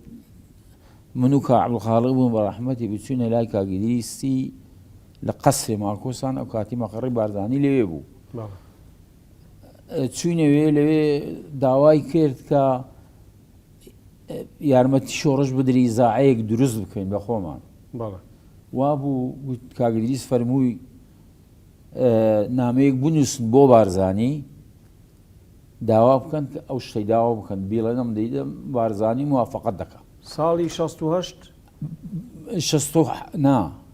من و کاک عەبدولخاڵق بووم بە ڕەحمەتی بچوونە لای کاک ئیدریسی لە قەسری ماکۆسان ئەو کاتی مەقڕی بارزانی لەوێ بوو چوینەوێ لەوێ داوای کرد کە یارمەتی شۆڕش بدری زاعەیەک دروست بکەین بە خۆمان وابوو کاگدریس فەرمووی نامەیەک بنووسن بۆ بارزانی داوا بکەن ئەو شتەی داوا بکەن بیڵێن ئەم دەیدە بارزانی موافقەت دەکە ساڵی 68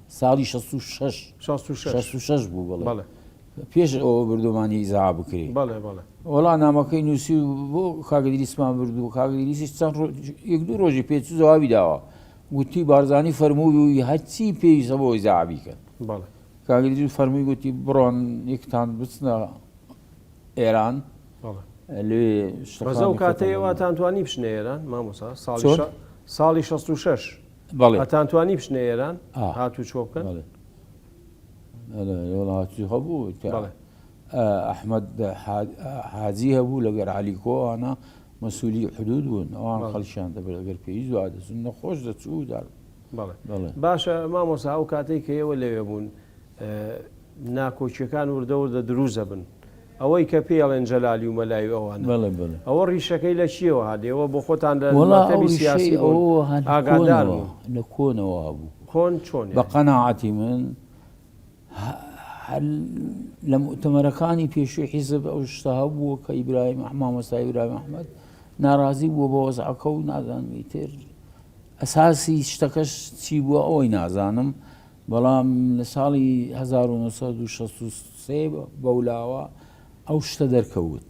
ساڵی 66 بوو بڵێ پێش ئەوە بردومانی ئیزاع بکرێ وەڵا نامەکەی نووسی بۆ کاگدریسمان بردو کاگدریسی چەند یەک دوو ڕۆژی پێچ جوابی داوە گوتی بارزانی فەرمووی هەرچی پێویستە بۆ ئیزاع بیکەن کاگدری فەرمووی گوتی بڕۆن یەکتان بچنە ئێران لێ بەزە و کاتەیەوە تانتوانی بچنە ئێران مامۆستا ساڵی 66 تانتوانی بچنە ئێران هاتوو چۆ بکەن وڵاتی هەبوو ئەحمەد حاجی هەبوو لەگەر عەلیکۆوانە مەسوولی حدود بوون ئەوان خەڵکیان دەبێت ئەگەر پێویست وا دەچون نەخۆش دەچوو باشە مامۆستا ئەو کاتێک کە ئێوە لەوێ بوون ناکۆچیەکان وردە وردە دروزە بن ئەوەی کە پێڵێن جەلالی و مەلای ئەوان ئەوە ڕیشەکەی لە چیەوە هادێەوە بۆ خۆتان لە مەکتەبی سیاسی ئاگادار لە کۆنەوە بوو کۆن چۆن بە قەناعەتی من لە مؤتەمەرەکانی پێشووی حیزب ئەو شتە هەبووە کە ئیبراهیم مامۆستا ئیبراهیم ئەحمەد ناڕازی بووە بە وەزعەکە و نازانمی تر ئەساسی شتەکەش چی بووە ئەوەی نازانم بەڵام لە ساڵی 1963 بەولاوە ئەو شتە دەرکەوت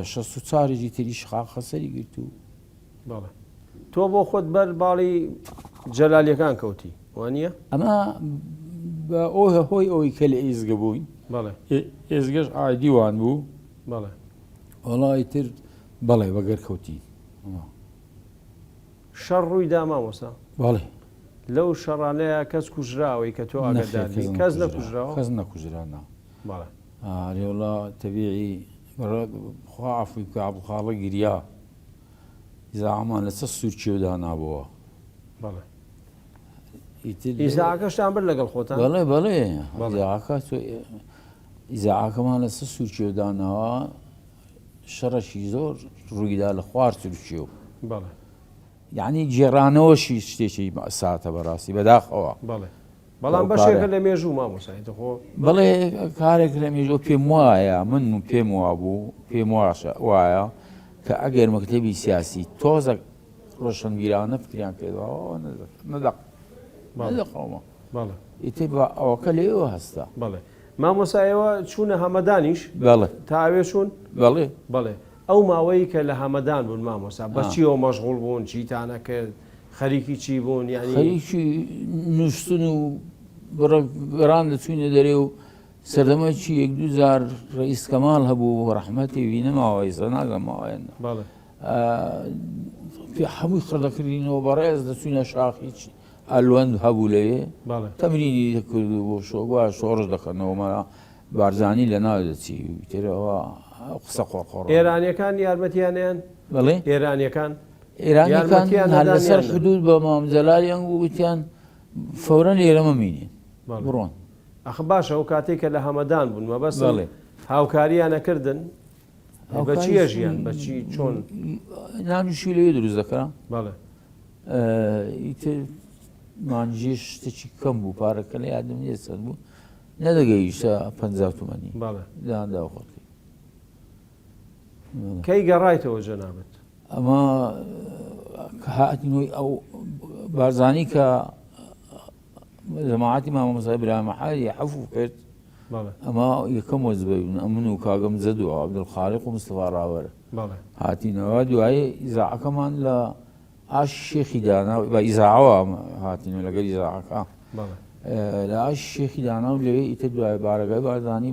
64 تری شقاقە سەری گرت و تۆ بۆ خۆت بەر باڵی جەلالیەکان کەوتی وانە ئەمە بە هۆی ئەوەی کە لە ئێزگە بووین ئێزگەش ئایدیوان بوو وەڵی تر بەڵێ بەگەر کەوتی شەڕ ڕوویدا مامۆستا بەڵێ لەو شەڕانەیە کەس کوژراوەی کە تۆ ئاگاداری کەس نەکوژراوە کەس نەکوژرانا لێوڵا تەبیعی خوا عەفوی بکە عەبدوڵخاڵق گریا ئیزاعەمان لە چەند سوورچێ دانابووە ئیزاعەکەشتان بر لەگەڵ خۆتان بەڵێ ئیزاعەکەمان لە چەند سوورچێ داناوە شەڕەشی زۆر ڕوویدا لە خوار سوورچێ یعنی جێڕانەوەشی شتێکی ساتە بەڕاستی بەداخەوە بەڵام بەشێکە لە مێژوو مامۆستا خۆ بڵێ کارێک لە مێژوو پێم وایە من پێم وا بوو پێم وایە کە ئەگەر مەکتەبی سیاسی تۆزە ڕۆشنبیرانە فکریان کردەوە نەدەقەومە ئیتر ئەوەکە لێەوە هەستا مامۆسایەوە چوونە هەمەدانیش تاوێ چوون بەڵێ ئەو ماوەی کە لە هەمەدان بوون مامۆستا بەچیەوە مەشغوڵ بوون چیتانە کرد خەریکی چی بوون یعنی خەریکی نووسن و گەڕان دەچوینە دەرێ و سەردەمەکی یەک دوو جار ڕئیس کەماڵ هەبوو ڕەحمەتی وینەماوە ئێستا ناگەماوەیان هەمووی خڕدەکردینەوە بەڕێز دەچوینە شاخی ئەلوەند هەبوو لەوێ تەمرینی دەکردو بۆ شۆگووە شۆڕش دەکەنەوە بارزانی لە ناو دەچی ترەوە قسە قۆڕ ئێرانیەکان یارمەتیانیان بڵێ ئێرانیەکان لەسەر حدود بە مامزەلالیان وتیان فەورەن لێرەمە مینێن بڕۆن ئەخ باشە ئەو کاتێک کە لە هەمەدان بوون مەبەست هاوکاریانەکردن بەچیە ژیان بەچی چۆن نانوشی لەوێ دروست دەکرا ئیتر مانجێ شتێکی کەم بوو پارەکە لە یادم نیە چەند بوو نەدەگەیشتە 50 تومەنی داخۆت کەی گەڕایتەوە جەنابەت ئەمە هاتنەوەی ئەو بارزانی کە جەماعەتی مامۆستا ئیبراهیم ئەحمەدی حەفو کرد ئەمە یەکەم وەزبەی من و کاگەم زەد و عەبدولخاڵق و مستەفا ڕاوەرە هاتینەوە دوایە ئیزاعەکەمان لە ئاشی شێخی دانا بە ئیزاعەوە هاتینەوە لەگەڵ ئیزاعەکە لە ئاشی شێخی دانا و لەوێ ئیتر دوای بارەگای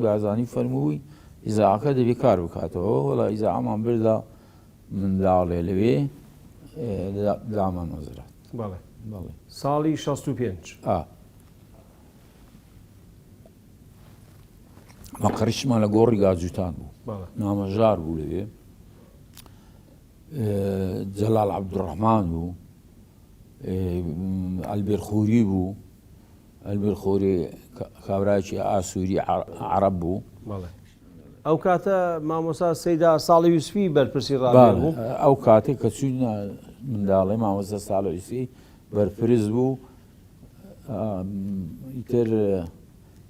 بارزانی فەرمووی ئیزاعەکە دەبێت کار بکاتەوە وەڵا ئیزاعەمان بردا منداڵێ لەوێ دامان وەزارەت ساڵی 65 مەقەڕیشمان لە گۆڕی گاجووتان بوو نامەژار بوو لەوێ جەلال عەبدوڕەحمان بوو ئەلبێرخۆری بوو ئەلبێرخۆری کابرایکی ئاسووری عەرەب بوو ئەو کاتە مامۆستا سەیدا ساڵی یوسفی بەرپرسی ڕابێ بوو ئەو کاتێک کە چوونە منداڵی مامۆستا ساڵی یوسفی بەرپرس بوو ئیتر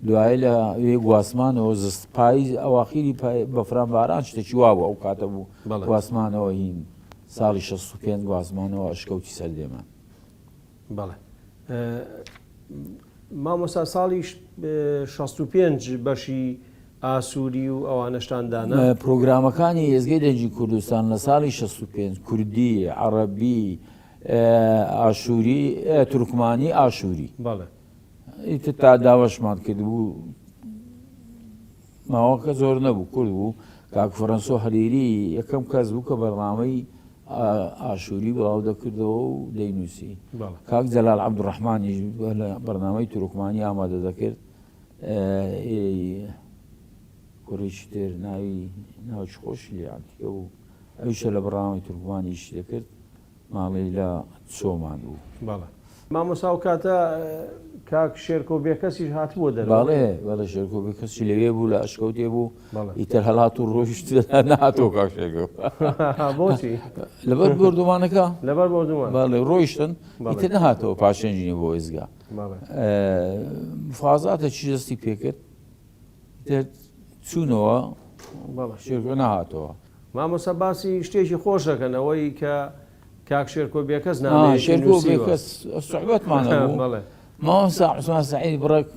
دوایە لە وێ گواسمانەوە پای ئەواخیری بەفران باران شتێکی وا بوو ئەو کاتە بوو گواسمانەوە هین ساڵی 65 گوازمانەوە ئەشکەوتی سەردێمان. بەڵێ مامۆستا ساڵی 65 بەشی ئاسووری و ئەوانەشتاندانە پرۆگرامەکانی ئێزگەی دەنجی کوردستان لە ساڵی 65 کوردی عەرەبی ئاشووری تورکمانی ئاشووری بەڵێ ئیتر تا داوەشمان کرد بوو ماوەکە زۆر نەبوو کورد بوو کاک فەرەنسۆ هەریری یەکەم کەس بوو کە بەرنامەی ئاشووری بڵاو دەکردەوە و دەینووسی کاک جەلال عەبدوڕەحمانیش لە بەرنامەی تورکمانی ئامادە دەکرد کوڕێکی تر ناوی خۆشی لێیانتیکە و ئەویشە لە بەرنامەی تورکمانیش دەکرد ماڵی لە چۆمان بوو. بەڵێ مامۆستا و کاتە کاک شێرکۆ بێکەسیش هاتبووە دەرەوە بەڵێ شێرکۆ بێکەسی لەوێ بوو لە ئەشکەوتێ بوو ئیتر هەڵات و ڕۆژت نهاتەوە کاک شێرکۆ بۆچی لەبەر بردومانەکە لەبەر بردومان بەڵێ ڕۆیشتن ئیتر نهاتەوە پاشەنجینی بۆ ئێزگا مفازاتە چی دەستی پێکرد چوونەوە شێرکۆ نهاتەوە. مامۆستا باسی شتێکی خۆش دەکەنەوەی کە کاک شێرکۆ بێکەس شێرکۆ بێکەس سوحبەتمانە بوو مامۆستا عوسمان سەعید بڕێک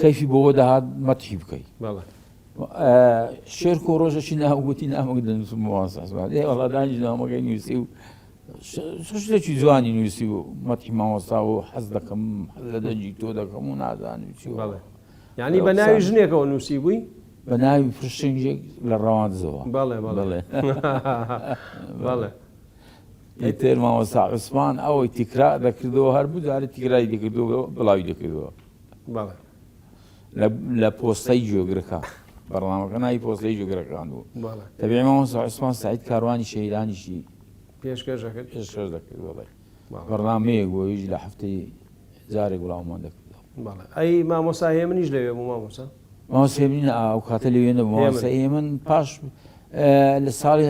کەیفی بۆەوە دەهات مەتحی بکەیت شێرکۆ ڕۆژەکی ناوگوتی نامەکە دەنووسم مامۆستا عوسمان وەڵا دانیش نامەکەی نووسی و شتێکی جوانی نووسی و مەتحی مامۆستا و حەز دەکەم لە دەنجی تۆ دەکەم و نازانم چی یعنی بە ناوی ژنێکەوە نووسی بووی بە ناوی فرشنگێک لە ڕەواندزەوە بەڵێ ئیتر مامۆستا عوسمان ئەوەی تیکرا دەکردەوە هەر بوو جارێ تیکرای دەکردەوە بڵاوی دەکردەوە لە پۆستەی جۆگرەکە بەڕنامەکە ناوی پۆستەی جۆگرەکان بوو دەبێ مامۆستا عوسمان سەعید کاروانی شەهیدانیشی پێشکەش دەکرد بەڕنامەیەک بۆ هیچ لە هەفتەی جارێک وڵاومان دەکردەوە. ئەی مامۆستا هێمنیش لەوێ بوو مامۆستا مامۆستا ئەو کاتە لەوێ نەبوو مامۆستا هێمن پاش لە ساڵی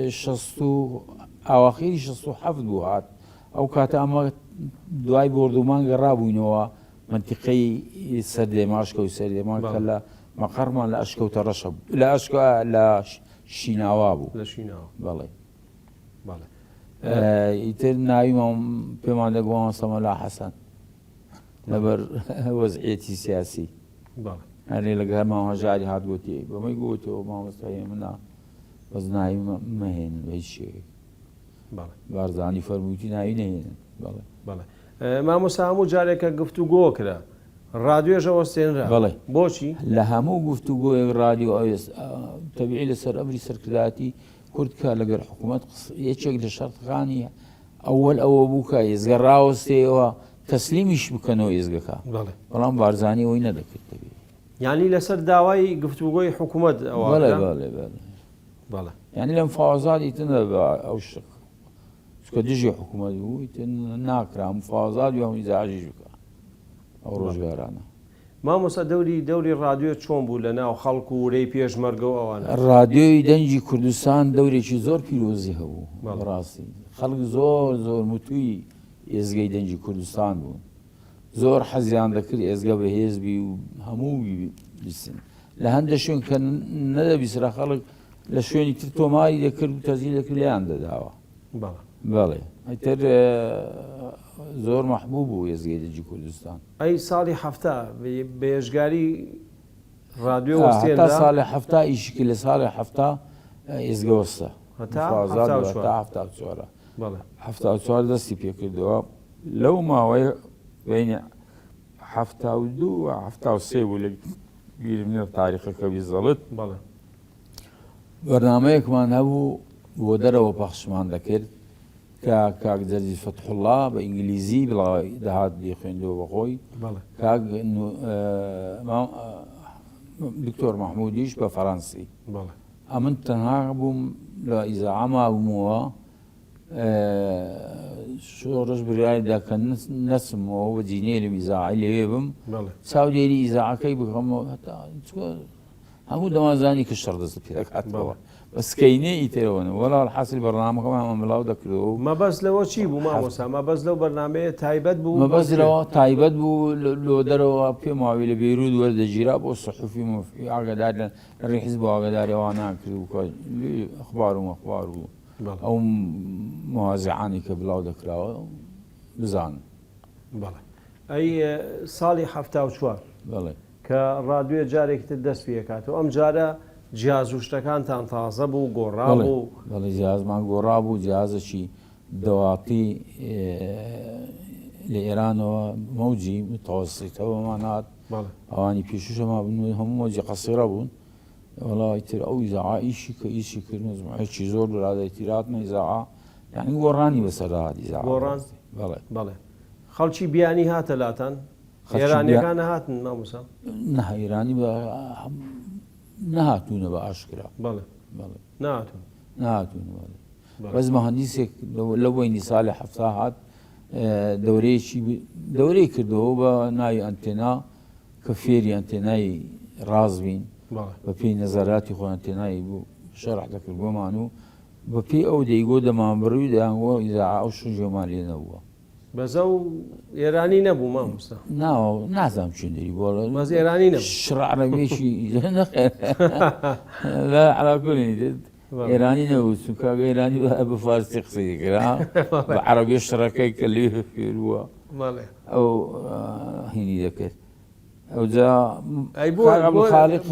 60 ئاواخیری 67 بوو هات ئەو کاتە ئەمە دوای بردومان گەڕابووینەوە منتیقەی سەردێما ئەشکەوت سەردێما کە لە مەقەڕمان لە ئەشکەوتە ڕەشە لە لە شیناوا بوو بەڵێ ئیتر ناوی پێمان دەگوڵ سەمەلا حەسەن لەبەر وەزعیەتی سیاسی هەرێ لەگەر ماوەژاری هات گوتی بەمەی گوتەوە مامۆستا هێمنە بەس ناوی مەهێنن بە هیچ شێوەیەک بارزانی فەرموویی ناوی نەهێنن بەڵێ مامۆستا هەموو جارێکە گفتوگۆ کرا ڕادیۆژە وەستێنرا بۆچی لە هەموو گفتوگۆیەک ڕادیۆ تەبیعی لەسەر ئەمری سەرکردایەتی کورد کە لەگەر حکوومەت یەکێک لە شەرتەکانی ئەوەل ئەوە بوو کە ئێزگە ڕاوەستەوە تەسلیمیش بکەنەوە ئێزگەکە بەڵام بارزانی ئەوی نەدەکرد یعنی لەسەر داوای گفتوگۆی حکوومەت بەڵێ یعنی لەم فازادی تنە ئەو شق کە دژی حکوومەت بوو ناکرا مفازات هەمووی زاژیش بکە ئەو ڕۆژگارانە. مامۆستا دەوری ڕادیۆ چۆن بوو لە ناو خەڵک و ورەی پێشمەرگە و ئەوانە ڕادیۆی دەنجی کوردستان دەورێکی زۆر پیرۆزی هەبوو ڕاستی خەڵک زۆر متووی ئێزگەی دەنجی کوردستان بوون زۆر حەزیان دەکرد ئێزگە بە هێزبی و هەمووی بیستن لە هەندە شوێن کە نەدەبیسرا خەڵک لە شوێنی تر تۆماری دەکرد و تەزیل دەکرد لیان دەداوە بەڵێ ئەیتر زۆر مەحبوب بوو ئێزگەی دەنجی کوردستان. ئەی ساڵی هەفتە بێژگاری ڕادیۆ تا ساڵی هەفتە ئیشکی لە ساڵی هەفتە ئێزگە وەستە هەفتە چوار دەستی پێکردەوە لەو ماوەی بینی 72 و 73 بوو لە بیرمنێ تاریخەکە بیزەڵت بەرنامەیەکمان هەبوو بۆ دەرەوە پەخشمان دەکرد کە کاک جەرجی فەتحوڵڵا بە ئینگلیزی بڵاوی دەهات خوێندەوە بەخۆی کاک دکتۆر مەحموودیش بە فەڕەنسی ئەمن تەنها بووم لە ئیزاعەما بوومەوە شۆڕش بریایدا کە نەچمەوە بە جینێ لە ئیزاعی لەوێ بم چاودێری ئیزاعەکەی بکەمەوە هەموو دەوازانی کە شەڕ دەست پێ دەکاتەوە بەسکەینێ ئیترەوەن وەڵا حاصل بەرنامەکەمان مەڵاو دەکردەوە مەبەست لەوە چی بوو مامۆستا مەبەست لەو بەرنامەیە تایبەت بوو مەبەزرەوە تایبەت بوو لۆ دەرەوە پێم واوی لە بێرود وەردەگیرا بۆ سەحوفی مفی ئاگادار لە ڕێی حیزب ئاگاداریەوە ناکرد و ئەخبار و مەخبار و ئەو موازعانی کە بڵاو دەکراوە بزانن. بەڵێ ئەی ساڵی 1970 بەڵێ کە ڕادوێ جارێکتر دەست پێکاتەوە ئەم جارە جیاز و شتەکانتان تازە بوو گۆڕا بوو بەڵێ جیازمان گۆڕا بوو جیازەکی دەواقی لە ئێرانەوە مەوجی متەوەسیتەوەمان هات ئەوانی پێشوشەما بن هەموو مەوجی قەسیرە بوون وڵای تر ئەو ئیزاعا ئیشی کە ئیشی کردن زمایەکی زۆر برادەتیراتمە ئیزاعا یعنی گۆڕانی بەسەرهات ئیزاعا گۆڕان بەڵێ بەڵێ خەڵکی بیانی هاتە لاتان ئێرانیەکانە هاتن مامۆستا نە ئێرانی نەهاتوونە بە ئاشکرا بەڵێ بەڵێ نهاتون نهاتوون بەڵێ بەس مەهەندیسێک لە بۆینی ساڵی هەفتا هات دەورەی کردەوە بە ناوی ئەنتێنا کە فێری ئەنتێنای ڕازبین بە پێی نەزاراتی خۆ ئەنتێنایی بوو شەرح دەکرد بۆمان و بە پێی ئەو دەیگۆ دەمانبڕوی دەیانگۆ ئیزاعا ئەو شژێمان لێ نەبووە بەزە و ئێرانی نەبوو مامۆستا نازانم چێنەری بۆ بەز ئێرانی نەبوو شڕعرەبێکی لا علاکۆنی ئێرانی نەبوو چونکە ئێرانی بە فارسی قسەی کرا بە عەرەبی شڕەکەی کە لێ فێرووە ئەو هینی دەکرد ئەوجا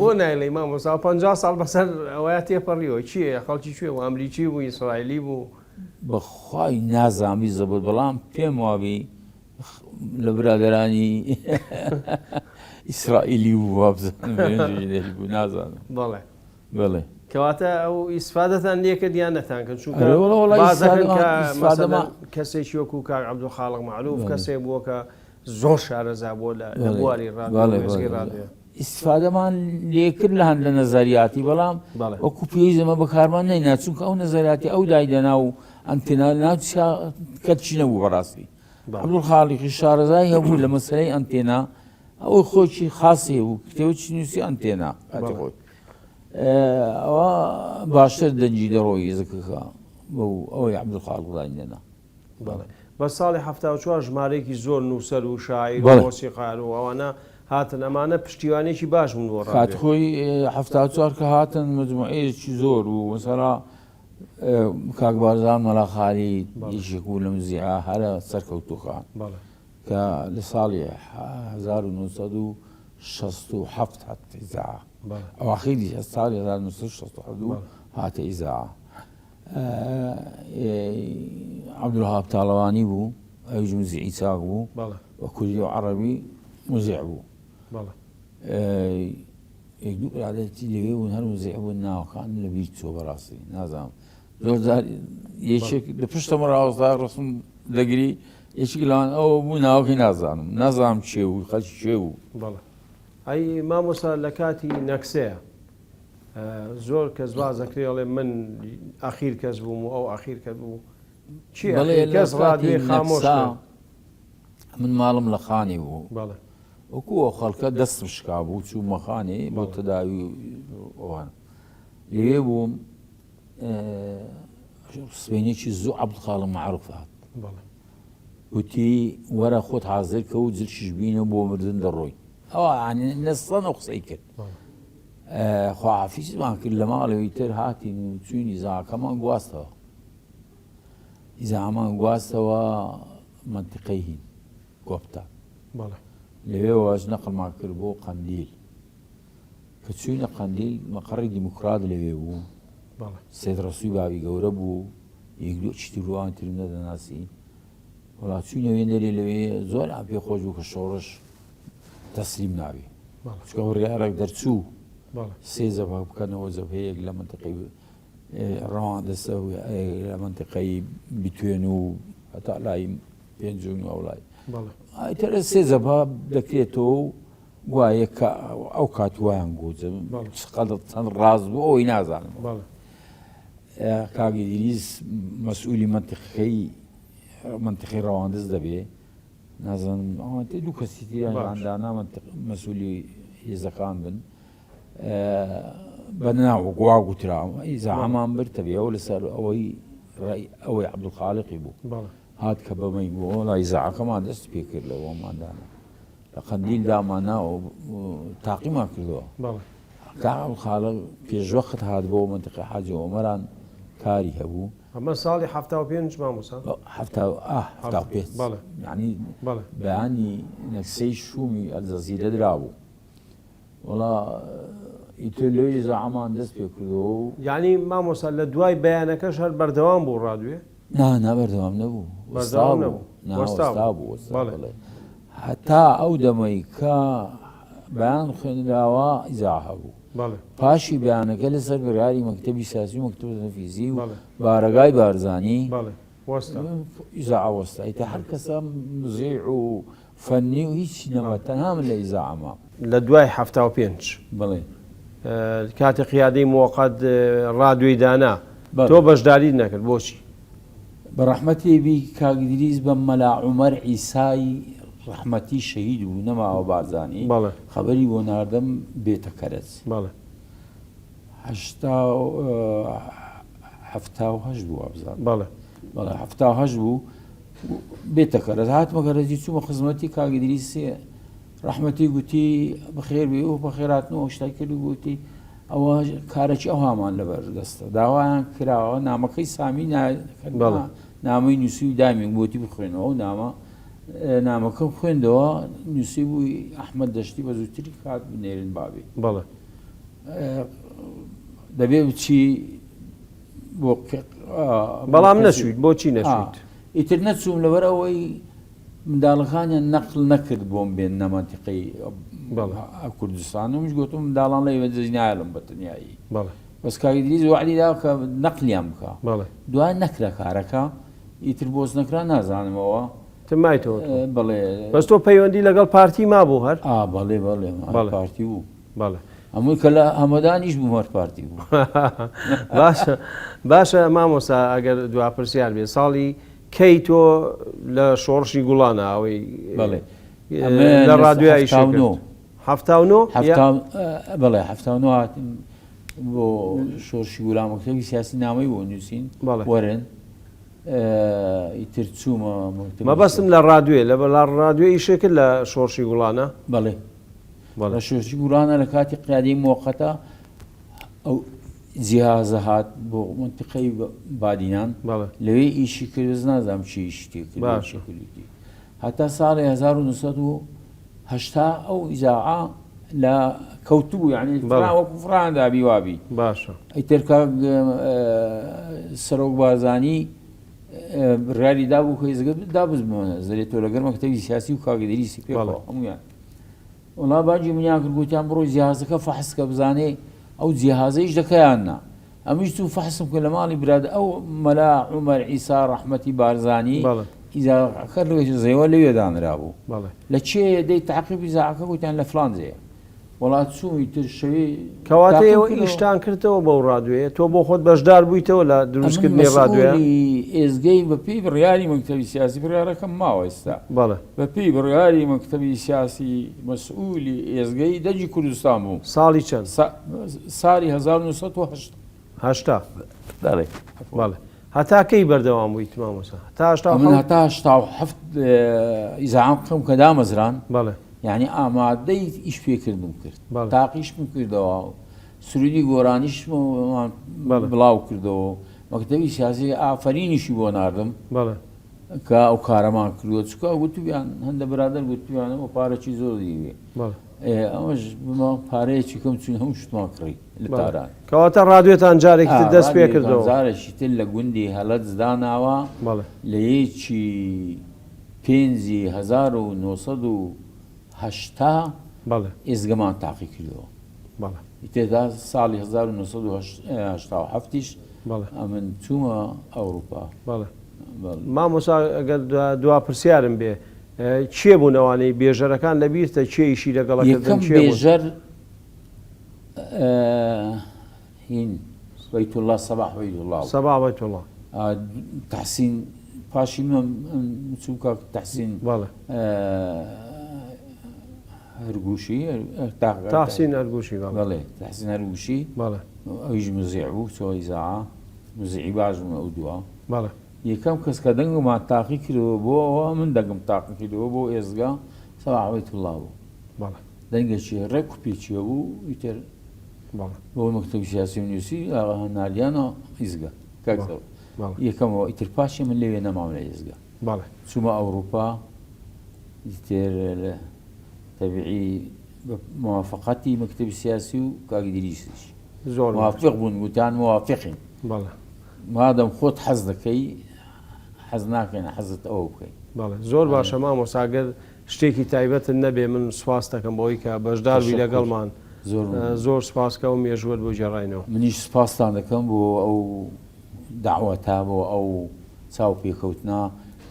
بۆ نایڵێ مامۆستا 50 ساڵ بەسەر ئەوەیە تێپەڕیەوە چییە خەڵکی کوێ و ئەمریکی بوو ئیسرائیلی بوو بەخوای نازامی زەبەت بەڵام پێم وابی لە برادرانی ئیسرائیلی بوو وابزانم بوو نازانم بەڵێ بەڵێ کەواتە ئەو ئیسفادەتان لێکە دیانەتان کرد چونکە کەسێکی وەکو کاک عەبدولخاڵق مەعروف کەسێک بووە کە زۆر شارەزا بووە لە بواری ڕادیۆ ئیسفادەمان لێکرد لە هەندە نەزاریاتی بەڵام وەکو پێی زەمە بەکارمان نەینا چونکە ئەو نەزاریاتی ئەو دایدەنا و ئەنتێنا کەچی نەبوو بەڕاستی عەبدولخاڵقی شارەزای هەبوو لە مەسەلەی ئەنتێنا ئەوەی خۆکی خاسی بوو کتێوەکی نووسی ئەنتێنا کاتی خۆی ئەوە باشتر دەنجی دەڕۆی زەکەکە ئەوەی عەبدولخاڵق دایدەنا بە ساڵی 1970 ژمارەیەکی زۆر نووسەر و شاعیر و مۆسیقار و ئەوانە هاتن ئەمانە پشتیوانێکی باش بوون بۆ کات خۆی 1970 کە هاتن مجموعەیەکی زۆر و مەسەلا کاک بارزان مەلا خالید یەکێک بوو لە مزیعا هەرە سەرکەوتووخان کە لە ساڵی 1967 هات ئیزاعا ئەواخیری ساڵی 1967 هاتە ئیزاعا عەبدولوهاب تاڵەوانی بوو ئەویش مزیعی چاک بوو وە کوردی و عەرەبی مزیع بوو یەک دوو برادەتی لەوێ بوون هەر مزیع بوون ناوەکان لە بیر چۆ بەڕاستی نازانم زۆر جار یەکێک لە پشتەمە ڕاوەستا ڕسم دەگری یەکێک لەوان ئەوە بوو ناوەکەی نازانم چێ بوو خەڵکی چێ بوو ئەی مامۆستا لە کاتی نەکسەیە زۆر کەس بازەکرێڵێ من ئاخیر کەس بووم و ئەو ئاخیر کەس بوو چی کەس ڕادوێ خامۆش من ماڵم لە خانی بوو وەکووە خەڵکە دەستم شکا بوو چوو مەخانێ بۆ تەداوی ئەوان لێوێ بووم سبەینێکی زوو عەبدولخاڵق مەعروف هات وتی وەرە خۆت حازر کە و جلشیش بینە بۆ مردن دەڕۆی ئەوە نەستەن ئەو قسەی کرد خواحافیزمان کرد لە ماڵەوەی تر هاتین و چوین ئیزاعەکەمان گواستەوە ئیزاعەمان گواستەوە منتیقەی هین گۆپتا لەوێوەش نەقڵمان کرد بۆ قەندیل کە چوینە قەندیل مەقەڕی دیموکرات لەوێ بوو سێد ڕەسووی باوی گەورە بوو یەک دوو چیتی ڕوان ترم نەدەناسی وڵا چوینە وێنەرێ لەوێ زۆر پێ خۆش بوو کە شۆڕش تەسلیم ناوێ چکە ڕێارێک دەرچوو سێ زەبا بکەنەوە زەبهەیەک لە منتیقەی ڕەوان دەستە لە منتیقەی بیتوێن و هەتا لای پێنجون و ئەوڵای ئایترە سێ زەبا دەکرێتەوە و وایە کە ئەو کات وایان گوجە قەدر چەند ڕاز بوو ئەوەی نازانم کاگی دیلیز مەسئولی منتیقەی ڕەواندز دەبێ نازانم دوو کەسی تریاندانا مەسئولی هێزەکان بن بەناو گواگوتراوە ئیزا هەمان برتەبێ ئەو لەسەر ئەوەی عەبدولخاڵقی بوو هات کە بەمەی بووە وڵای زەعەکەمان دەست پێ کرد لەوەماندانە لە قەندیل داماناوە تاقیمان کردەوە کە عەبدولخاڵق پێشوەخت هات بۆ منتیقەی حاجی عومەران کاری هەبوو ئەمە ساڵی 75 مامۆستا یعنی بەیانی نەکسەی شومی ئەلجەزیرە درابوو وڵا ئیتر لێی زەعەمان دەست پێ کردەوە و یعنی مامۆستا لە دوای بەیانەکەش هەر بەردەوام بوو ڕادوێ نابەردەوام نەبوو وەستا بوو هەتا ئەو دەمەی کە بەیان خوێنراوە ئیزا هەبوو پاشی بەیانەکە لەسەر بڕیاری مەکتەبی سیاسی و مەکتەبە تەنفیزی و بارەگای بارزانی ئیزا وەستا ئیتر هەر کەسە مزیع و فەنی و هیچ نەما تەنها من لە ئیزاعەمە لە دوای 75 بڵێ کاتی قیادەی موقەت ڕادوێی دانا تۆ بەشداری نەکرد بۆچی بەڕەحمەتی بی کاگدریز بە مەلا عومەر ئیسای ڕەحمەتی شەهید بوو نەماوە بارزانی خەبەری بۆ ناردەم بێتە کەرەز هەفتاهەشت بوو ئەبزان بەڵێ هەفتاهەشت بوو بێتە کەرەز هاتمە کەرەزی چوومە خزمەتی کاگدریز سێ ڕەحمەتی گوتی بەخێر بێ و بەخێراتنەوە شتای کرد و گوتی ئەوە کارێکی ئەو هامان لەبەر دەستە داوایان کراوە نامەکەی سامی نامەی نووسی و دامی بۆتی بخوێنەوە و نامەکەم خوێندەوە نووسی بووی ئەحمەد دەشتی بە زووتری کات بنێرن بابێ دەبێ بچی بۆ بەڵام نەچویت بۆچی نەچویت ئیتر نەچووم لەبەر ئەوەی منداڵەکانیان نەقل نەکرد بۆم بێن نەمانتیقەی کوردستان ومش گوتم منداڵان لە ئێوە نایڵم بە تەنیایی بەس کاگدریز وعدی دا کە نەقلیان بکە دوای نەکرا کارەکە ئیتر بۆز نەکرا نازانمەوە تمایتەوە بڵێ بەس تۆ پەیوەندی لەگەڵ پارتی ما بوو هەر بەڵێ پارتی بوو هەمووی کە لە هەمەدانیش بوو هەر پارتی بوو باشە مامۆستا ئەگەر دواپرسیار بێ ساڵی کەی تۆ لە شۆڕشی گوڵانە ئەوەی لە ڕادیۆیی بەڵێ هەفتاونۆ هاتم بۆ شۆڕشی گوڵان مەکتەبی سیاسی نامەی بۆ نووسین وەرن ئیتر چوومە مەبەستم لە ڕادوێ لە ڕادیۆی شێکرد لە شۆڕشی گوڵانە بەڵێ لە شۆڕشی گوڵانە لە کاتی قیادەی موقەتە ئەو جیهازە هات بۆ منتیقەی بادینان لەوێ ئیشی کرد نازانم چی ئیشی کردی هەتا ساڵی 1970 ئەو ئیزاعە لە کەوتبوو یعنی وەکو فڕاندا بیوابی باشە ئەیتر سەرۆک بارزانی بڕیاری دابوو کە ئێزگە دابزمەوە زەرێتۆ لەگەر مەکتەبی سیاسی و کاگدریسی پێڵەوە هەمویان وڵا باجی منیان کرد گوتیان بڕۆ جیهازەکە فەحسکە بزانێ ئەو جیهازەیش دەکەیاننا ئەمیش تو فەحسم کە لە ماڵی براد ئەو مەلا عومەر ئیسا ڕەحمەتی بارزانی ئیزاکە زەیوە لەوێ دانرا بوو لە چێ دەی تعقیبی زاعەکە گوتیان لە فلانجەیە وڵات چووی تر شەوی کەواتەیەوە ئیشتان کردەوە بەو ڕادوێ تۆ بۆ خۆت بەشدار بوویتەوە لە دروستکردنی ڕادوێ ئێزگەی بەپی بڕیاری مەکتەبی سیاسی بڕیارەکەم ماوە ئێستا بەپی بڕیاری مەکتەبی سیاسی مەسئولی ئێزگەی دەجی کوردستان بوو ساڵی چەند ساڵی 1970 بەڵێ هەتا کەی بەردەوام بوویت مامۆستا هەتا 1970 ئیزاعام بکەم کە دامەزران یعنی ئامادەی ئیش پێکردم کرد تاقیشم کردەوە سرودی گۆرانیشم بڵاو کردەوە مەکتەبی سیاسی ئافرینیشی بۆ ناردم کە ئەو کارەمان کردووە چکە گوتویان هەندە برادەر گوتویانەوە پارەی زۆر دیوێ ئەوەش بمە پارەیەکی کەم چون هەموو شتمان کڕی لە تاران کەواتە ڕادوێتان جارێکی دەست پێ کردەوە جارێکی تر لە گوندی هەلەت داناوە لە یەکی پێنجی 1970 ئێزگەمان تاقی کردەوە تێدا ساڵی 1970 ئەمن چوومە ئەوروپا مامۆستا ئەگەر دواپرسیارم بێ چێ بوونەوانەی بێژەرەکان لەبیرتە چێیشی لەگەڵەکەم بێژەر هین بەیت الله سەباح بەیت الله تەحسین پاشی من چووکە تەحسین هەرگوشی تاسین ئەرگوشی بەڵێ تحسین هەرگوشی بەڵێ ئەویش مزیع بوو چۆی زاعە مزیعی باش بوون ئەو دووە بەڵێ یەکەم کەس کە دەنگمان تاقی کردەوە بۆ ئەوە من دەنگم تاقی کردەوە بۆ ئێزگا سەواحەوەی توڵا بوو بەڵێ دەنگێکی ڕێک و پێچیە بوو ئیتر بەڵێ بۆ مەکتەبی سیاسی و نووسی نالیانە ئیزگا کاکسەوە بەڵێ یەکەمەوە ئیتر پاشی من لەوێ نەماوە لە ئێزگا بەڵێ چوومە ئەوروپا ئیتر لە تەبیعی موافقەتی مەکتەبی سیاسی و کاکی دریسیش زۆر موافق بوون گوتان موافقین بەڵێ مادەم خۆت حەز دەکەی حەز ناکەین حەزت ئەوە بکەیت بەڵێ زۆر باشە مامۆساگەر شتێکی تایبەتن نەبێ من سواس دەکەم بۆی کە بەشداروی لەگەڵمان زۆر سپاسکە و مێژوت بۆ جێڕاینەوە منیش سپاسان دەکەم بۆ ئەو داوەتا بۆ ئەو چاو پێکەوتنا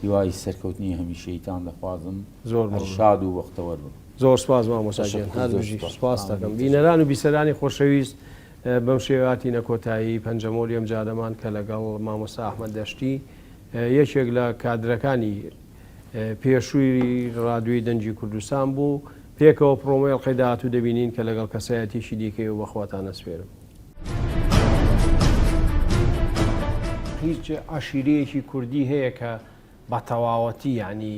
هیوای سەرکەوتنی هەمیشەیتان دەخوازم زۆر شاد و وەختەوەر بم زۆر سپاس مامۆساگەر هەردووژی سپاس دەکەم بینەران و بیسەرانی خۆشەویست بەم شێواتی نەکۆتایی پەنجەمۆلی ئەم جادەمان کە لەگەڵ مامۆستا ئەحمەد دەشتی یەکێک لە کادرەکانی پێشووی ڕادیۆی دەنگی کوردستان بوو پێکەوە پرۆمۆی ئەڵقەی داهاتوو دەبینین کە لەگەڵ کەسایەتیشی دیکەی و بەخواتان ئەسپێرم. هیچ عشیرەیەکی کوردی هەیە کە بە تەواوەتی یعنی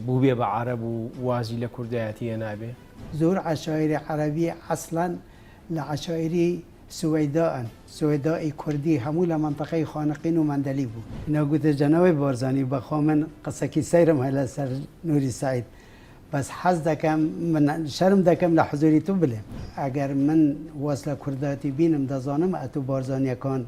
بوو بێ بە عەرەب و وازی لە کوردایەتیە نابێ؟ زۆر عەشایری عەرەبی عەسڵەن لە عەشایری سوێداءن سوێدای کوردی هەموو لە منتەقەی خانقین و مەندەلی بوو. نەگوتە جەنەوەی بارزانی بەخوا من قسەکی سەیرم هەیە لەسەر نووری سعید بەس حەز دەکەم من شەرم دەکەم لە حزوری تو بڵێم ئەگەر من وەز لە کورداتی بینم دەزانم ئەتو بارزانیەکان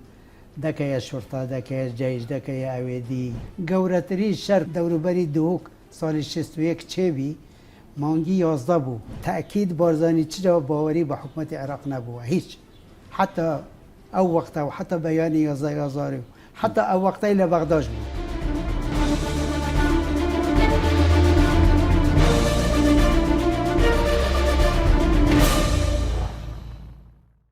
دەکەیە شورتا دەکەیە جەیش دەکەیە ئەوێدی گەورەتری شەر دەوروبەری دووک ساڵی 61 چێبی مانگی 11 بوو تأکید بارزانی چرا باوەری بە حکوومەتی عێراق نەبووە هیچ حتی ئەو وەختە و حتی بەیانی 11 حتی ئەو وەختەی لە بەغداش بوو.